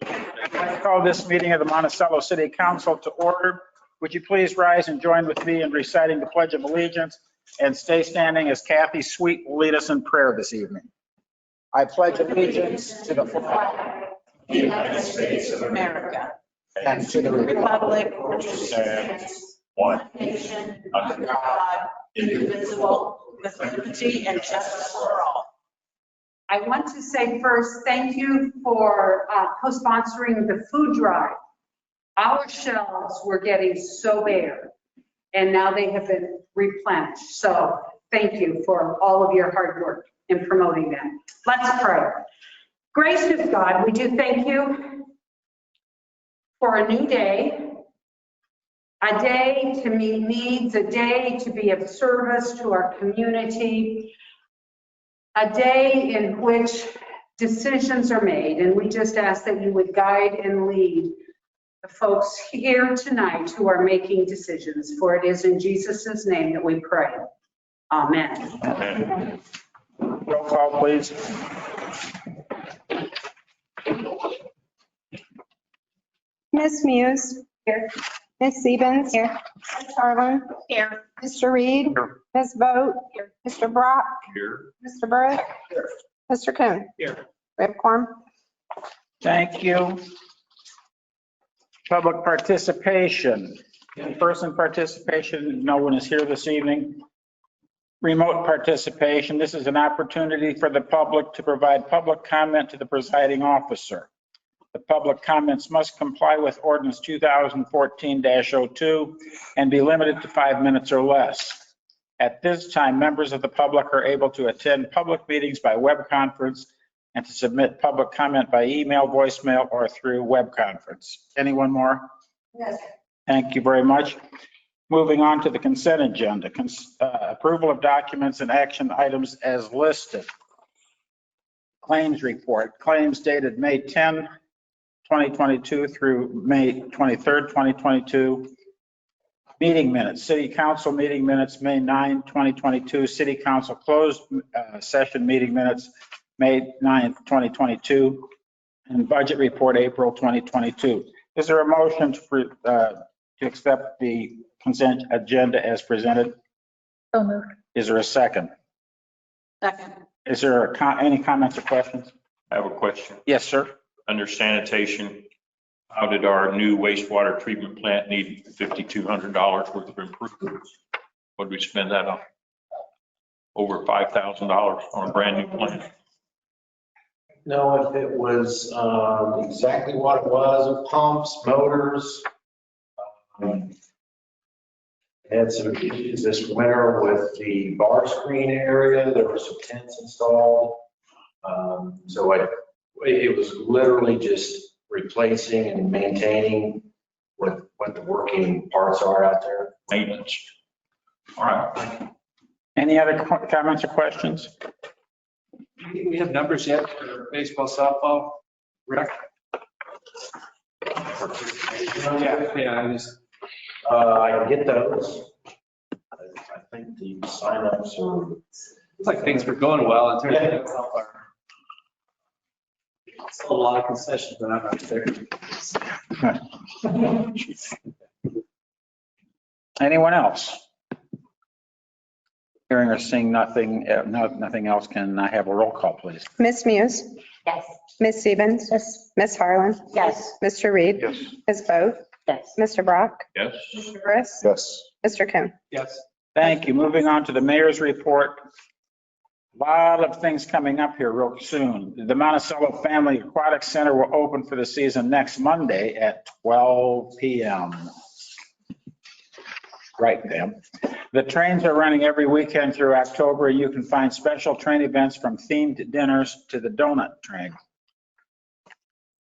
I call this meeting of the Monticello City Council to order. Would you please rise and join with me in reciting the Pledge of Allegiance and stay standing as Kathy Sweet will lead us in prayer this evening. I pledge allegiance to the flag of the United States of America and to the republic which stands one nation under God, indivisible, with liberty and justice for all. I want to say first, thank you for co-sponsoring the food drive. Our shelves were getting so bare, and now they have been replenished. So thank you for all of your hard work in promoting that. Let's pray. Gracious God, we do thank you for a new day, a day to meet needs, a day to be of service to our community, a day in which decisions are made, and we just ask that you would guide and lead the folks here tonight who are making decisions, for it is in Jesus' name that we pray. Amen. Amen. Roll call, please. Ms. Muse. Here. Ms. Stevens. Here. Ms. Harlan. Here. Mr. Reed. Here. Ms. Vogt. Here. Mr. Brock. Here. Mr. Burris. Here. Mr. Coon. Here. We have a quorum. Thank you. Public participation. In-person participation, no one is here this evening. Remote participation, this is an opportunity for the public to provide public comment to the presiding officer. The public comments must comply with Ordinance 2014-02 and be limited to 5 minutes or less. At this time, members of the public are able to attend public meetings by web conference and to submit public comment by email, voicemail, or through web conference. Anyone more? Yes. Thank you very much. Moving on to the consent agenda, approval of documents and action items as listed. Claims report, claims dated May 10, 2022 through May 23rd, 2022. Meeting minutes, City Council meeting minutes, May 9, 2022. City Council closed session meeting minutes, May 9th, 2022. And budget report, April 2022. Is there a motion to accept the consent agenda as presented? So moved. Is there a second? Second. Is there any comments or questions? I have a question. Yes, sir. Under sanitation, how did our new wastewater treatment plant need $5,200 worth of improvements? What did we spend that on? Over $5,000 on a brand new plant. Know if it was exactly what it was, pumps, motors. Had some issues this winter with the bar screen area. There were some tents installed. So it was literally just replacing and maintaining what the working parts are out there. Maintenance. All right. Any other comments or questions? We have numbers yet for baseball, softball, rec? Yeah, I can get those. I think the signups are. it's like things were going well in terms of help our. A lot of concessions, but I'm not there. Anyone else? Hearing or seeing nothing, nothing else, can I have a roll call, please? Ms. Muse. Yes. Ms. Stevens. Yes. Ms. Harlan. Yes. Mr. Reed. Yes. Ms. Vogt. Yes. Mr. Brock. Yes. Mr. Burris. Yes. Mr. Coon. Yes. Thank you. Moving on to the mayor's report. A lot of things coming up here real soon. The Monticello Family Aquatic Center will open for the season next Monday at 12 p.m. Right, Pam. The trains are running every weekend through October. You can find special train events from themed dinners to the donut train.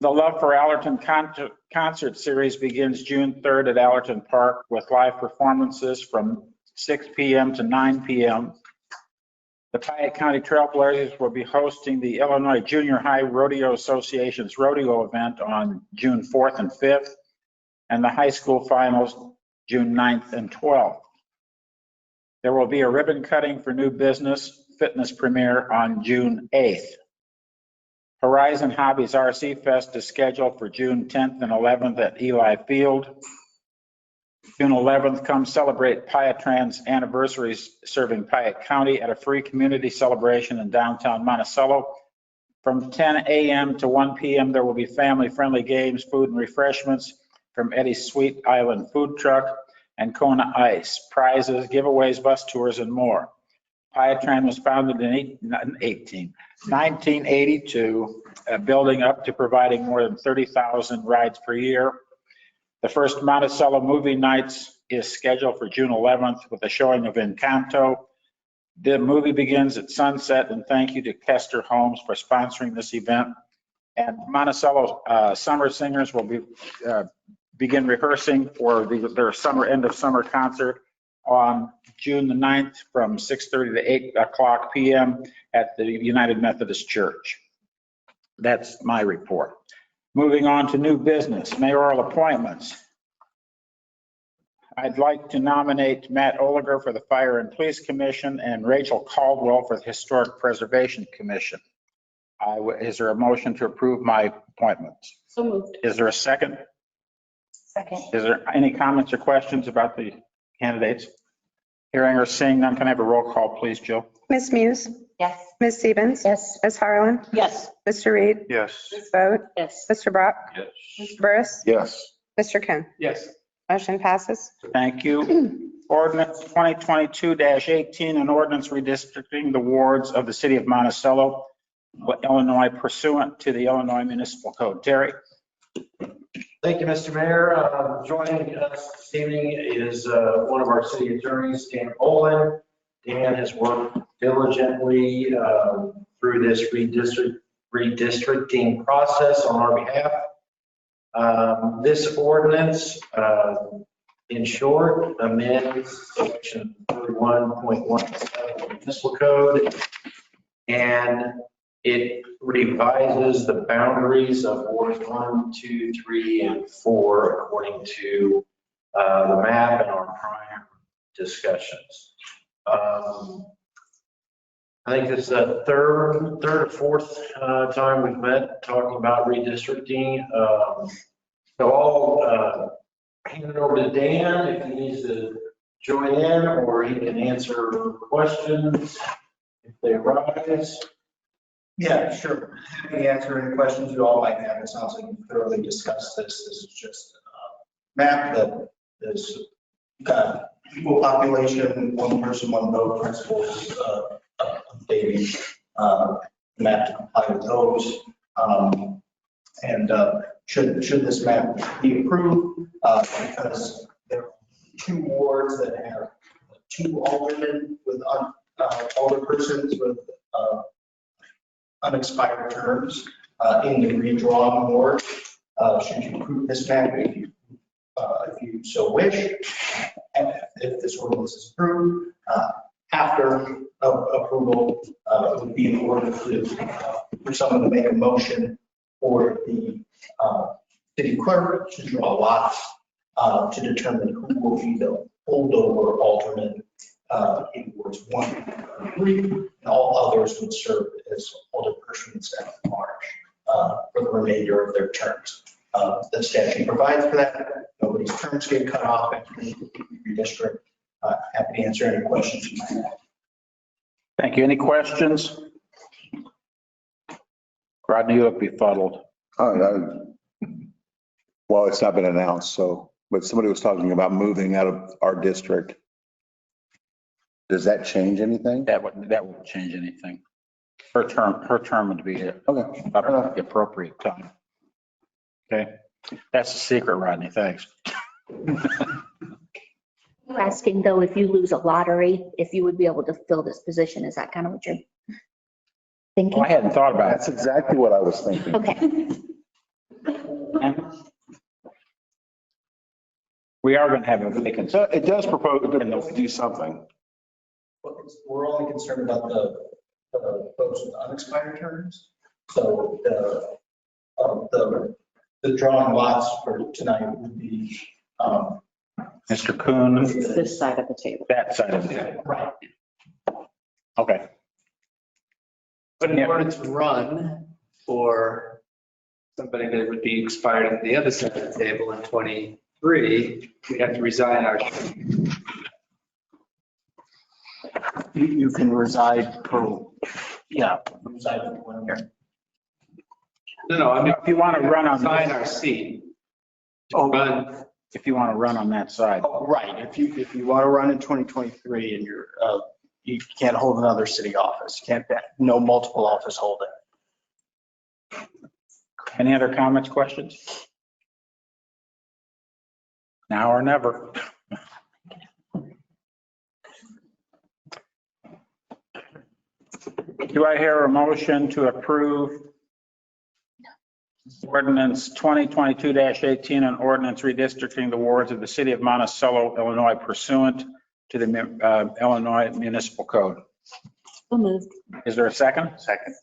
The Love for Allerton concert series begins June 3rd at Allerton Park with live performances from 6 p.m. to 9 p.m. The Piatt County Trailblazers will be hosting the Illinois Junior High Rodeo Association's rodeo event on June 4th and 5th, and the high school finals June 9th and 12th. There will be a ribbon cutting for new business fitness premiere on June 8th. Horizon Hobbies RC Fest is scheduled for June 10th and 11th at Eli Field. June 11th, come celebrate Piatran's anniversary serving Piatt County at a free community celebration in downtown Monticello. From 10 a.m. to 1 p.m., there will be family-friendly games, food, and refreshments from Eddie's Sweet Island Food Truck and Kona Ice, prizes, giveaways, bus tours, and more. Piatran was founded in 1982, building up to providing more than 30,000 rides per year. The first Monticello movie nights is scheduled for June 11th with a showing of Encanto. The movie begins at sunset, and thank you to Kester Homes for sponsoring this event. And Monticello Summer Singers will begin rehearsing for their end of summer concert on June the 9th from 6:30 to 8 o'clock p.m. at the United Methodist Church. That's my report. Moving on to new business, mayoral appointments. I'd like to nominate Matt Oliger for the Fire and Police Commission and Rachel Caldwell for the Historic Preservation Commission. Is there a motion to approve my appointments? So moved. Is there a second? Second. Is there any comments or questions about the candidates? Hearing or seeing none, can I have a roll call, please, Jill? Ms. Muse, Yes. Ms. Stevens, Yes. Ms. Harlan, Yes. Mr. Reed, Yes. Ms. Vogt, Yes. Mr. Brock, Yes. Mr. Burris, Yes. Mr. Coon. Yes. Motion passes. Thank you. Ordinance 2022-18, an ordinance redistricting the wards of the city of Monticello, Illinois pursuant to the Illinois Municipal Code. Terry? Thank you, Mr. Mayor. Joining us this evening is one of our city attorneys, Dan Olin. Dan has worked diligently through this redistricting process on our behalf. This ordinance, in short, amends section 31.17 of the municipal code, and it revises the boundaries of wards 1, 2, 3, and 4 according to the map and our prior discussions. I think this is the third or fourth time we've met talking about redistricting. So I'll hand it over to Dan if he needs to join in, or he can answer questions if they arise. Yeah, sure. Happy to answer any questions you all might have. It sounds like you've thoroughly discussed this. This is just a map that is got equal population, one person, one vote principles, updating map to comply with those. And should this map be approved, because there are 2 wards that have 2 aldermen with alderpersons with unexpired terms in the redrawn ward. Should you approve this map, if you so wish, and if this ordinance is approved, after approval, it would be in order for someone to make a motion for the city clerk to draw lots to determine who will be the holdover alderman in wards 1 and 3, and all others would serve as alderpersons at large for the remainder of their terms. The statute provides for that. Nobody's terms get cut off after the redistrict. Happy to answer any questions you might have. Thank you. Any questions? Rodney, you look befuddled. Well, it's not been announced, so, but somebody was talking about moving out of our district. Does that change anything? That won't change anything. Her term would be at Okay. the appropriate time. Okay, that's the secret, Rodney. Thanks. You're asking though, if you lose a lottery, if you would be able to fill this position, is that kind of what you're thinking? Well, I hadn't thought about That's it. exactly what I was thinking. Okay, We are going to have a vacancy. So it does propose to do something. We're only concerned about the folks with unexpired terms. So the drawing lots for tonight would be Mr. Kuhn, This side of the table. that side of it. right. Okay. But in order to run, for somebody that would be expired on the other side of the table in 23, we have to resign our. You can reside for, reside for 1 year. No, I mean, If you want to run on, resign our seat. Oh. Run, if you want to run on that side. Oh, right, if you want to run in 2023 and you can't hold another city office, no multiple office holding. Any other comments, questions? Now or never. Do I hear a motion to approve ordinance 2022-18, an ordinance redistricting the wards of the city of Monticello, Illinois pursuant to the Illinois Municipal Code? So moved. Is there a second? Second.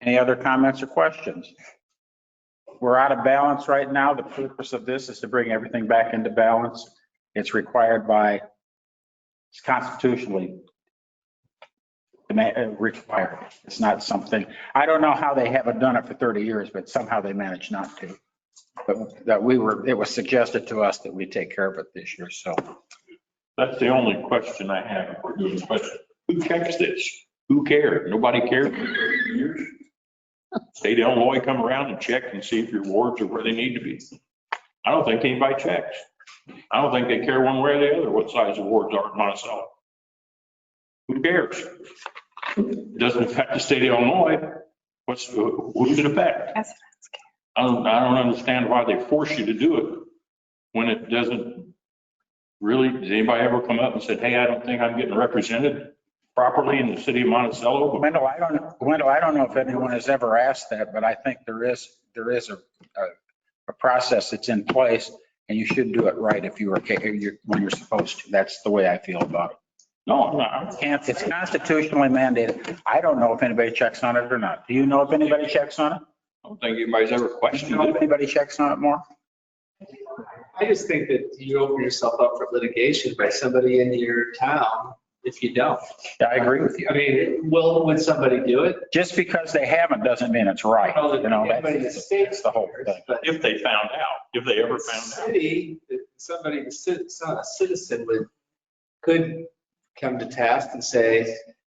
Any other comments or questions? We're out of balance right now. The purpose of this is to bring everything back into balance. It's required by, it's constitutionally required. It's not something, I don't know how they haven't done it for 30 years, but somehow they managed not to. But that it was suggested to us that we take care of it this year, so. That's the only question I have. But who checks this? Who cares? Nobody cares for 30 years. State of Illinois come around and check and see if your wards are where they need to be. I don't think anybody checks. I don't think they care one way or the other what size the wards are in Monticello. Who cares? It doesn't affect the state of Illinois. Who's it affect? I don't understand why they force you to do it when it doesn't really. Does anybody ever come up and said, hey, I don't think I'm getting represented properly in the city of Monticello? Wendell, I don't know if anyone has ever asked that, but I think there is a process that's in place, and you should do it right if when you're supposed to. That's the way I feel about it. No, I'm not. It's constitutionally mandated. I don't know if anybody checks on it or not. Do you know if anybody checks on it? I don't think anybody's ever Do you questioned know if it. anybody checks on it more? I just think that you open yourself up for litigation by somebody in your town if you don't. Yeah, I agree with you. I mean, would somebody do it? Just because they haven't doesn't mean it's right. You know, Everybody in the state, that's the whole thing. but If they found out, if they ever found out. city, somebody, that's not a citizen could come to task and say,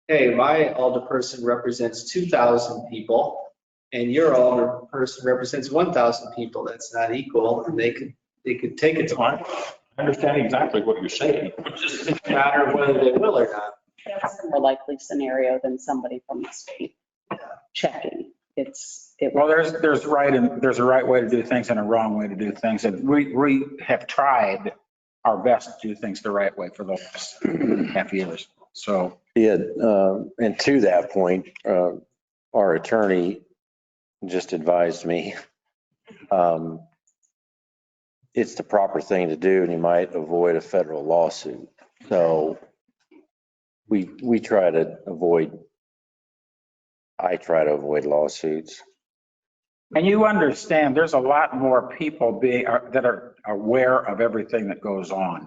hey, my alderperson represents 2,000 people and your alderperson represents 1,000 people. That's not equal. And they could take it to I understand exactly what you're saying. It's just a matter of whether they will or not. That's a more likely scenario than somebody from the state checking. Well, there's a right way to do things and a wrong way to do things. And we have tried our best to do things the right way for the last half years. So. Yeah, and to that point, our attorney just advised me it's the proper thing to do and you might avoid a federal lawsuit. So I try to avoid lawsuits. And you understand, there's a lot more people that are aware of everything that goes on.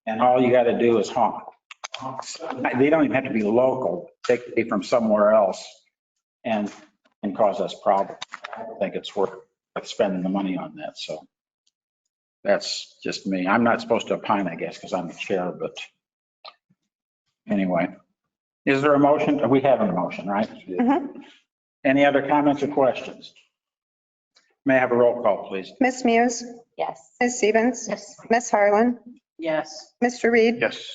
And all you got to do is honk. They don't even have to be local. They could be from somewhere else and cause us problems. I don't think it's worth spending the money on that. So that's just me. I'm not supposed to opine, I guess, because I'm the chair, but anyway. Is there a motion? We have a motion, right? Mhm. Any other comments or questions? May I have a roll call, please? Ms. Muse, Yes. Ms. Stevens, Yes. Ms. Harlan, Yes. Mr. Reed, Yes.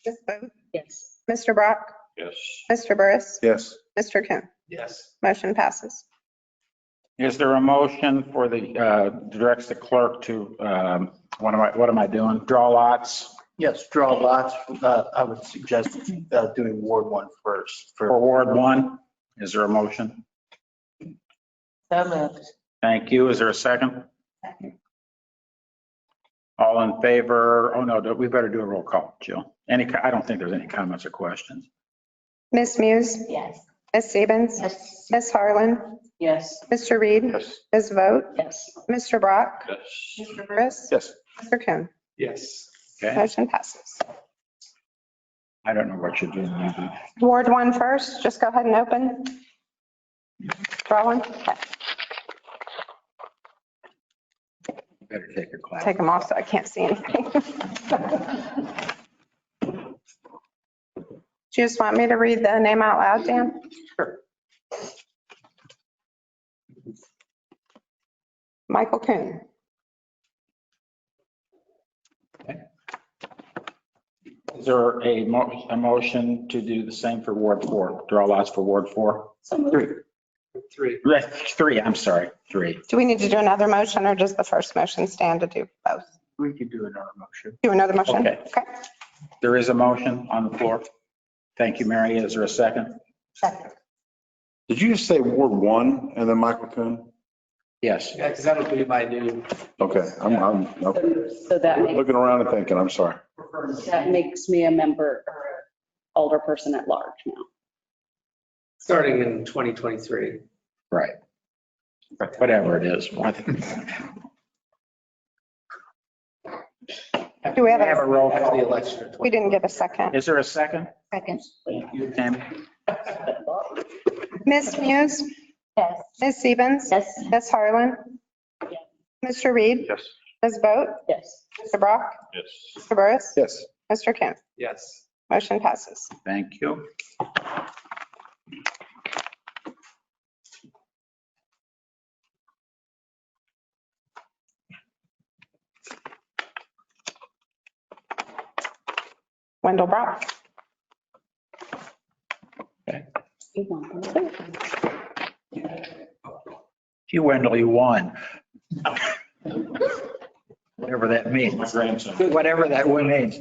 Ms. Booth, Yes. Mr. Brock, Yes. Mr. Burris, Yes. Mr. Coon. Yes. Motion passes. Is there a motion for directs the clerk to, what am I doing? Draw lots Yes, draw lots. I would suggest doing Ward 1 first. for Ward 1? Is there a motion? So moved. Thank you. Is there a second? All in favor? Oh, no, we better do a roll call, Jill. I don't think there's any comments or questions. Ms. Muse, Yes. Ms. Stevens, Yes. Ms. Harlan, Yes. Mr. Reed, Yes. Ms. Vogt, Yes. Mr. Brock, Yes. Mr. Burris, Yes. Mr. Coon. Yes. Okay. Motion passes. I don't know what you're doing. Ward 1 first, just go ahead and open. Draw one? Okay. Better take your class. Take them off so I can't see anything. Do you just want me to read the name out loud, Dan? Sure. Michael Kuhn. Is there a motion to do the same for Ward 4? Draw lots for Ward 4? Three. Right, 3, I'm sorry, 3. Do we need to do another motion or does the first motion stand to do both? We could do another motion. Do another motion? Okay. Okay. There is a motion on the floor. Thank you, Mary. Is there a second? Second. Did you just say Ward 1 and then Michael Kuhn? Yes. Yeah, because that'll be my new, Okay, I'm okay. So that makes, Looking around and thinking, I'm sorry. that makes me a member or older person at large now. starting in 2023. Right. Whatever it is. Do we have Have a a, roll After the call. election. we didn't get a second. Is there a second? Second. Thank you, Tammy. Ms. Muse? Yes. Ms. Stevens? Yes. Ms. Harlan? Mr. Reed? Yes. Ms. Boat? Yes. Mr. Brock? Yes. Mr. Burris? Yes. Mr. Kim? Yes. Motion passes. Thank you. Wendell Brock? You want them to? You, Wendell, you won. Whatever that means. Whatever that one means.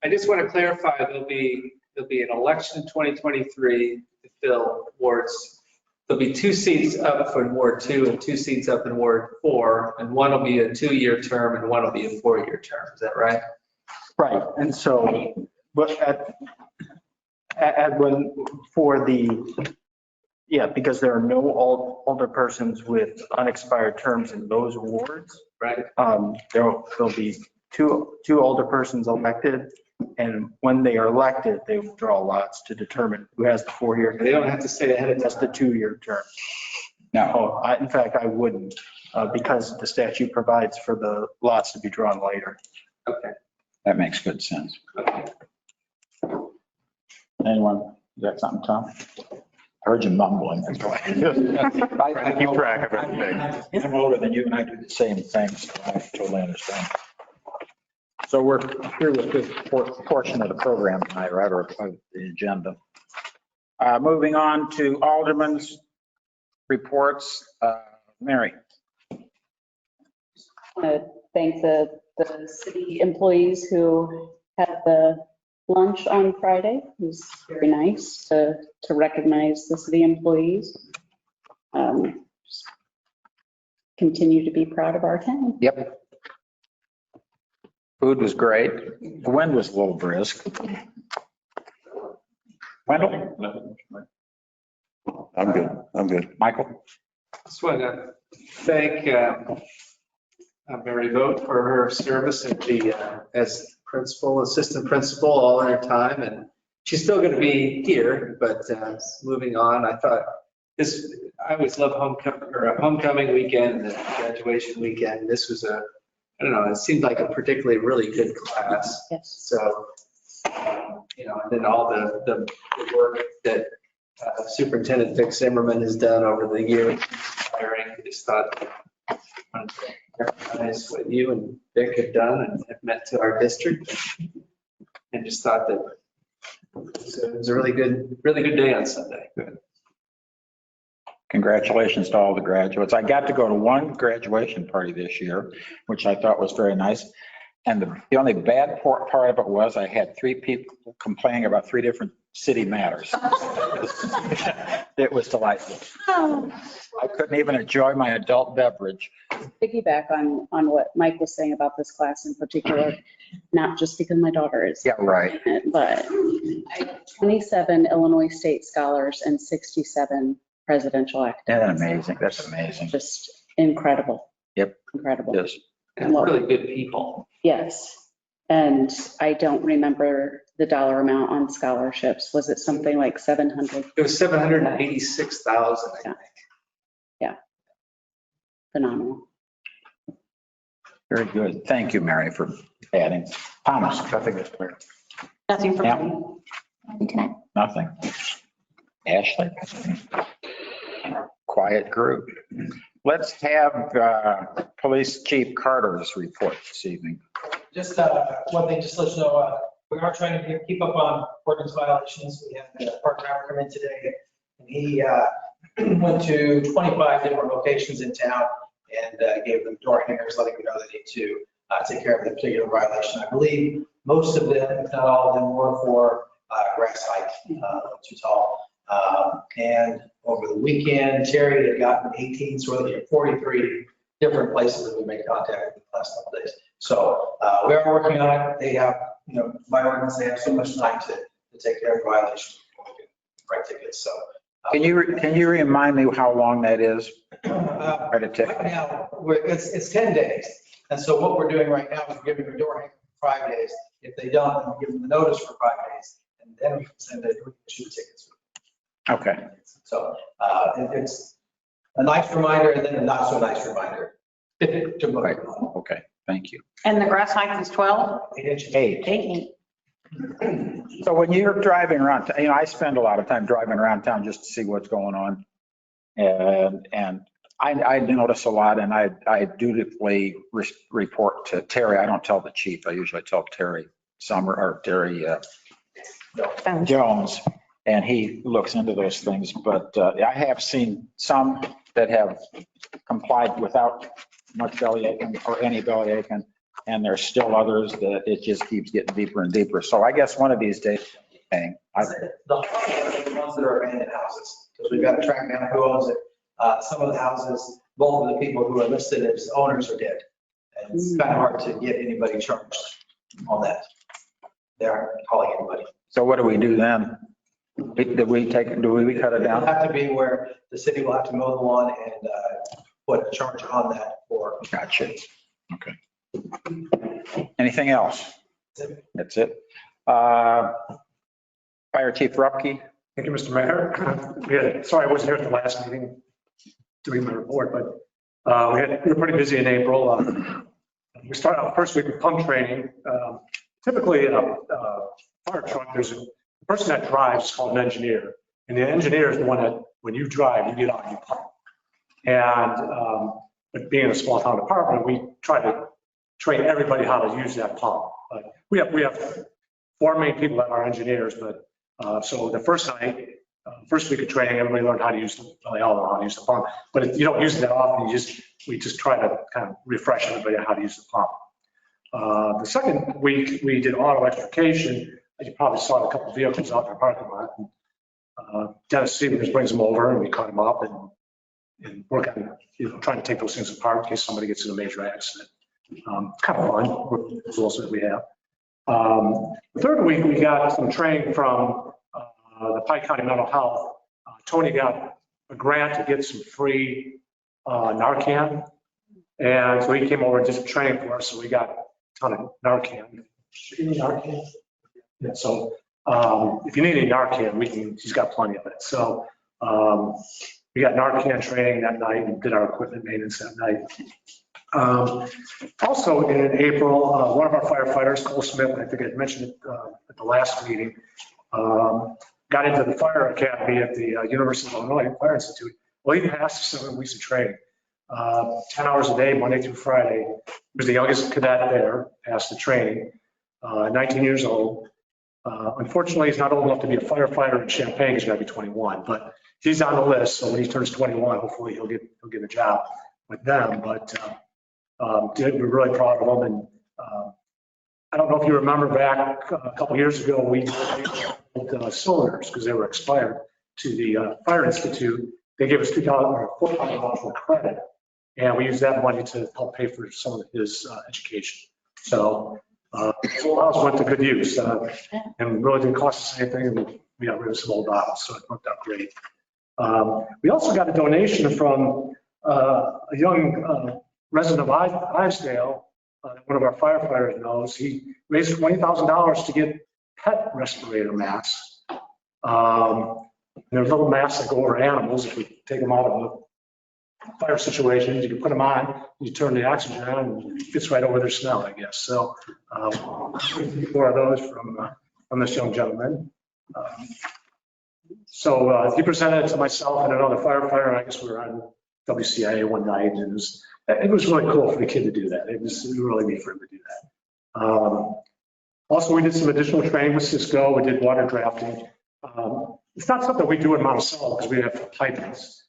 I just want to clarify, there'll be an election in 2023 to fill wards. There'll be 2 seats up for Ward 2 and 2 seats up in Ward 4, and one will be a 2-year term and one will be a 4-year term. Is that right? Right, and so, but when, for the, yeah, because there are no older persons with unexpired terms in those wards, Right? there'll be two older persons elected, and when they are elected, they will draw lots to determine who has the 4-year. They don't have to say ahead of That's time. the 2-year term. No. Oh, in fact, I wouldn't, because the statute provides for the lots to be drawn later. Okay. That makes good sense. Okay. Anyone, you got something, Tom? I heard you mumbling. That's why. I keep track of everything. I'm older than you and I do the same things. So I totally understand. So we're through with this portion of the program tonight, right, or of the agenda. Moving on to Alderman's reports. Mary. I want to thank the city employees who had the lunch on Friday. It was very nice to recognize the city employees. Just continue to be proud of our town. Yep. Food was great. The wind was a little brisk. Wendell? I'm good. I'm good. Michael? Just want to thank Mary Vogt for her service at as principal, assistant principal, all in her time. And she's still going to be here, but moving on, I thought I always love homecoming weekend and graduation weekend. This was I don't know, it seemed like a particularly really good class. Yes. So, and then all the work that Superintendent Vic Zimmerman has done over the years, hiring, just thought, I wanted to recognize what you and Vic have done and have meant to our district. And just thought that it was a really good day on Sunday. Congratulations to all the graduates. I got to go to one graduation party this year, which I thought was very nice. And the only bad part of it was I had 3 people complaining about 3 different city matters. It was delightful. I couldn't even enjoy my adult beverage. Piggyback on what Mike was saying about this class in particular, not just because my daughter is. Yeah, right. But 27 Illinois State scholars and 67 presidential academics. That's amazing. That's amazing. Just incredible. Yep. Incredible. Yes. And really good people. Yes. And I don't remember the dollar amount on scholarships. Was it something like 700? It was 786,000, I think. phenomenal. Very good. Thank you, Mary, for adding. Thomas, nothing is clear. Nothing from Yeah. me. Nothing tonight. Nothing. Ashley? Quiet group. Let's have Police Chief Carter's report this evening. Just one thing, just to let you know, we are trying to keep up on ordinance violations. We had a part-timer come in today, and he went to 25 different locations in town and gave them door hangers, letting them know they need to take care of the particular violation. I believe most of them, if not all of them, were for grass height, too tall. And over the weekend, Terry had gotten 18, so we're looking at 43 different places that we made contact in the last couple of days. So we are working on it. They have, by ordinance, they have so much time to take care of violations before we can write tickets. So Can you remind me how long that is? right now, it's 10 days. And so what we're doing right now is we're giving them a door hanger for 5 days. If they don't, then we give them the notice for 5 days. And then we can send it, we can issue the tickets. Okay. So it's a nice reminder and then a not so nice reminder. to Right. Okay, thank you. And the grass height is 12? 8 inches. 8. So when you're driving around, I spend a lot of time driving around town just to see what's going on. And I notice a lot, and I dutifully report to Terry. I don't tell the chief. I usually tell Terry Jones, and he looks into those things. But I have seen some that have complied without much belly aching or any belly aching, and there's still others that it just keeps getting deeper and deeper. So I guess one of these days, The ones that are abandoned houses, because we've got to track down who owns it. Some of the houses, both of the people who are listed as owners are dead. And it's kind of hard to get anybody charged on that. They aren't calling anybody. So what do we do then? Do we cut it It'll down? have to be where the city will have to mow the lawn and put a charge on that for. Gotcha. Okay. Anything else? That's it. Fire Chief Rupke. Thank you, Mr. Mayor. Sorry, I wasn't here at the last meeting doing my report, but we were pretty busy in April. We started out the first week with pump training. Typically, a fire truck, there's a person that drives called an engineer, and the engineer is the one that, when you drive, you get out and you pump. And but being a small town department, we try to train everybody how to use that pump. But we have 4 main people that are engineers, but so the first night, first week of training, everybody learned how to use, they all know how to use the pump, but you don't use it that often. We just try to kind of refresh everybody on how to use the pump. The second week, we did auto extrication. You probably saw a couple of vehicles out in the parking lot. Dennis Stevens brings them over and we cut them up and work on, trying to take those things apart in case somebody gets in a major accident. Kind of fun, as well as we have. The third week, we got some training from the Pike County Mental Health. Tony got a grant to get some free Narcan. And so he came over and did some training for us. So we got a ton of Narcan. Yeah, so if you need any Narcan, he's got plenty of it. So we got Narcan training that night and did our equipment maintenance that night. Also in April, one of our firefighters, Cole Smith, I think I mentioned it at the last meeting, got into the fire academy at the University of Illinois Fire Institute. Well, he passed 7 weeks of training, 10 hours a day, Monday through Friday. He was the youngest cadet there, passed the training, 19 years old. Unfortunately, he's not old enough to be a firefighter in Champaign. He's got to be 21, but he's on the list. So when he turns 21, hopefully he'll get a job with them. But we're really proud of him. And I don't know if you remember back a couple of years ago, we did cylinders because they were expired to the Fire Institute. They gave us $2,000 or $4,000 for credit, and we used that money to help pay for some of his education. So full house went to good use and really didn't cost us anything. And we got rid of some old bottles, so it worked out great. We also got a donation from a young resident of Ivedale, one of our firefighters knows. He raised $20,000 to get pet respirator masks. They're little masks that go over animals if we take them out of fire situations, you can put them on, you turn the oxygen on, and it gets right over their smell, I guess. So more of those from this young gentleman. So he presented it to myself and another firefighter. I guess we were on WCIA one night, and it was really cool for the kid to do that. It was really neat for him to do that. Also, we did some additional training with Cisco. We did water drafting. It's not something we do in Monticello because we have hydrants.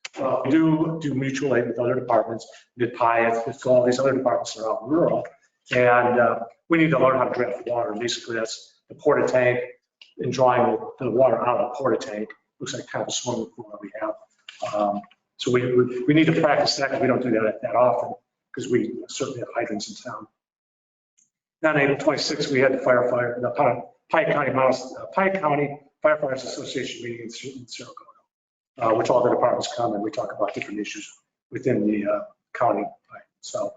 We do mutual aid with other departments. We did PIAT, with all these other departments that are out rural. And we need to learn how to draft water. Basically, that's the porta tank and drawing the water out of the porta tank. Looks like kind of a swimming pool that we have. So we need to practice that because we don't do that often because we certainly have hydrants in town. Then on April 26th, we had the Pike County Firefighters Association meeting in Sarasota, which all the departments come and we talk about different issues within the county. So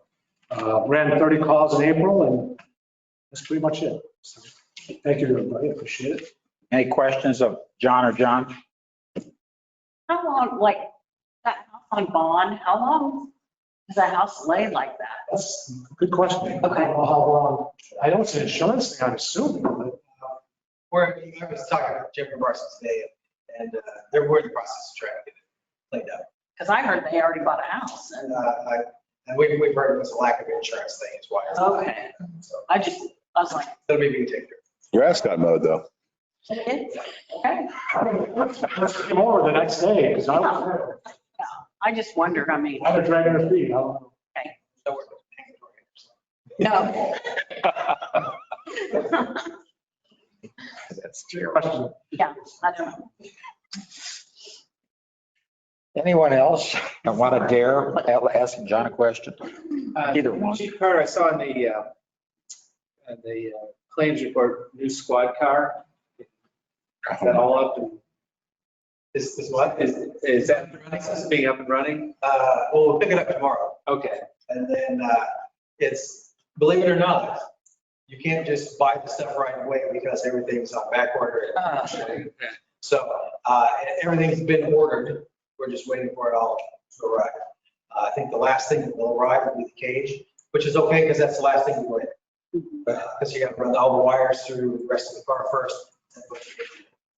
ran 30 calls in April, and that's pretty much it. So, thank you, everybody. I appreciate it. Any questions of John or John? How long, like, that house on Bond, how long does that house lay like that? That's a good question. Okay. How long? I know it's an insurance thing, I'm assuming. But I was talking to Jim Barson today, and we're in the process of trying to get it cleaned up. Because I heard they already bought a house and. And we've heard it was a lack of insurance thing is why. Okay. So I was like. that'll be take care. Grass got mowed though. Okay. let's get over the next day because I was there. I just wondered, I mean. I've been dragging her feet. I don't know. No. That's true. Question. Yeah, I don't know. Anyone else want to dare ask John a question? Either one. Chief Carter, I saw in the claims report, new squad car. Is that all up? Is what? Is that being up and running? We'll pick it up tomorrow. Okay. And then it's, believe it or not, you can't just buy the stuff right away because everything's on back order. So everything's been ordered. We're just waiting for it all to arrive. I think the last thing that will arrive will be the cage, which is okay because that's the last thing we win. Because you got to run all the wires through the rest of the car first.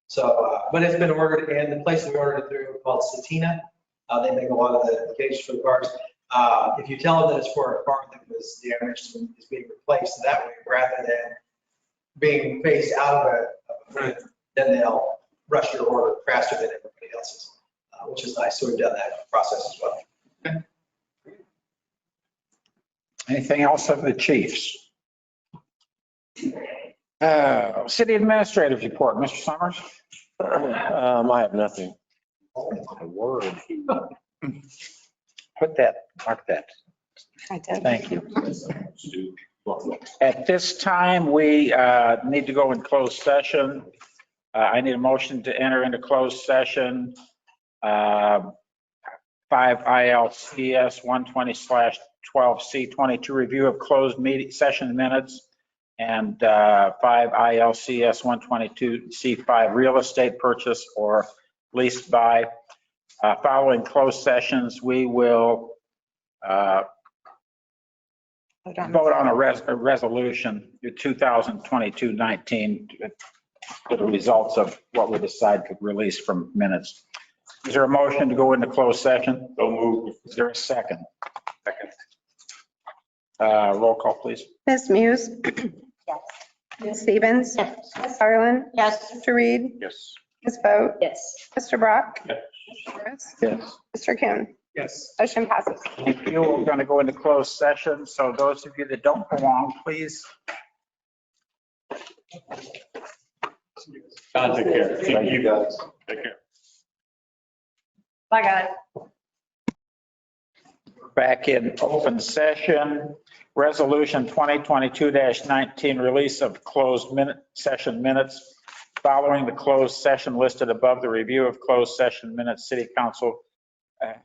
So, but it's been ordered, and the place we ordered it through called Satina. They make a lot of the cages for the cars. If you tell them that it's for a car that was damaged and is being replaced that way, rather than being phased out of a then they'll rush your order faster than everybody else's, which is nice. So we've done that process as well. Okay. Anything else of the chiefs? City administrative report, Mr. Summers. I have nothing. Oh, my word. Mark that. I did. Thank you. At this time, we need to go in closed session. I need a motion to enter into closed session. 5 ILCS 120/12C22 review of closed meeting session minutes, and 5 ILCS 122C5 real estate purchase or leased by. Following closed sessions, we will vote on a resolution, 2022-19, the results of what we decide to release from minutes. Is there a motion to go into closed session? So moved. Is there a second? Second. Roll call, please. Ms. Muse? Yes. Ms. Stevens? Yes. Ms. Harlan? Yes. Mr. Reed? Yes. Ms. Boat? Yes. Mr. Brock? Yes. Mr. Harris? Yes. Mr. Kuhn? Yes. Motion passes. Thank you. We're going to go into closed session. So those of you that don't belong, please. John, take care. Thank you guys. Take care. Bye, guys. Back in open session, resolution 2022-19, release of closed session minutes. Following the closed session listed above, the review of closed session minutes, City Council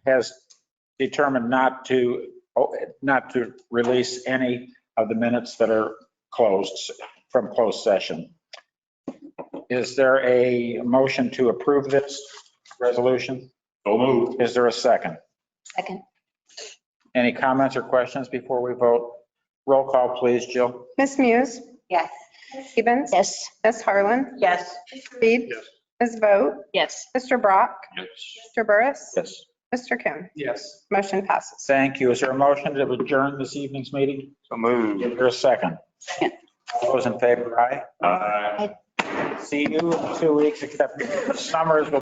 has determined not to release any of the minutes that are closed from closed session. Is there a motion to approve this resolution? So moved. Is there a second? Second. Any comments or questions before we vote? Roll call, please, Jill. Ms. Muse, Yes. Ms. Stevens, Yes. Ms. Harlan, Yes. Mr. Reed, Yes. Ms. Vogt, Yes. Mr. Brock, Yes. Mr. Burris, Yes. Mr. Coon. Yes. Motion passes. Thank you. Is there a motion to adjourn this evening's meeting? So moved. Is there a second? Second. All those in favor, aye? Aye. See you in 2 weeks, except Summers will